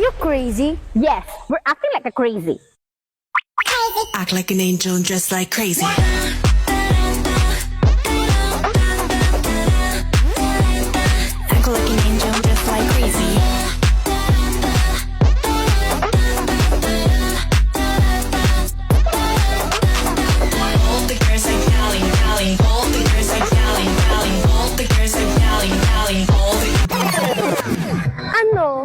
you crazy? Yes, we're acting like a crazy. Act like an angel and dress like crazy. Act like an angel and dress like crazy. All the girls are yelling, yelling. All the girls are yelling, yelling. All the girls are yelling, yelling. All the Ano?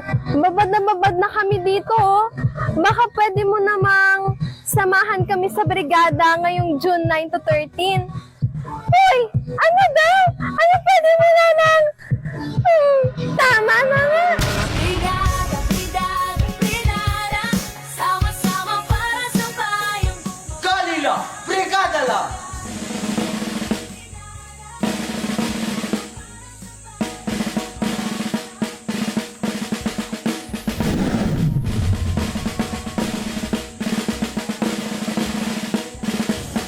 Babad na kami dito, oh. Baka pwede mo namang samahan kami sa brigada ngayong June 9 to 13. Hoy! Ano daw? Ano pwede mo namang... tama na nga. Brigada, brigada, brigada, sama-sama para sa bayang Kalila! Brigada lang!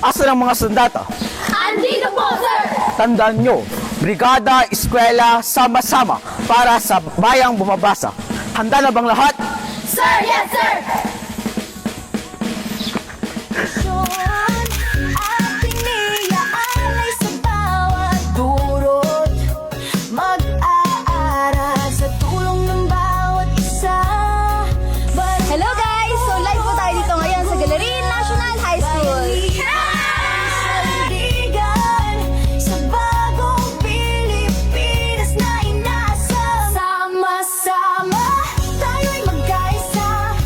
Asa ng mga sundata? Andito po, sir! Tandaan nyo, brigada, eskwela, sama-sama para sa bayang bumabasa. Handa na bang lahat? Sir, yes, sir! Ating iaalay sa bawat durot, mag-aaral sa tulong ng bawat isa. Hello guys! So live po tayo dito ngayon sa Galleria National High School. Sa bagong Pilipinas na inasa, sama-sama tayo'y magkaisa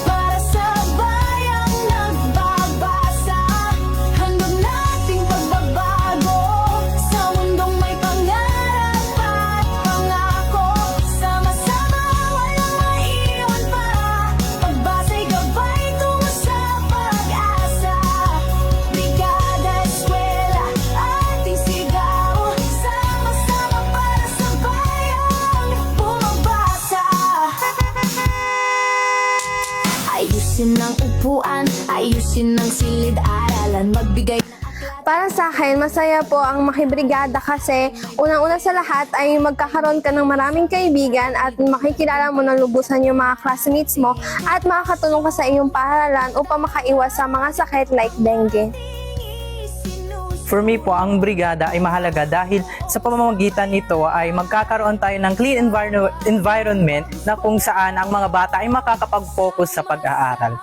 para sa bayang nagbabasa. Handog nating pagbabago sa mundong may pangarap at pangako. Sama-sama walang maiwan pa, pagbasa'y gabay tungo sa pag-asa. Brigada, eskwela, ating sigaw, sama-sama para sa bayang bumabasa. Ayusin ang upuan, ayusin ang silid-aralan, magbigay ng aklat. Para sa akin, masaya po ang makibrigada kasi unang-una sa lahat ay magkakaroon ka ng maraming kaibigan at makikilala mo ng lubusan yung mga classmates mo at makakatulong ka sa iyong paaralan upang makaiwas sa mga sakit like dengue. For me po, ang brigada ay mahalaga dahil sa pamamagitan nito ay magkakaroon tayo ng clean environment na kung saan ang mga bata ay makakapag-focus sa pag-aaral.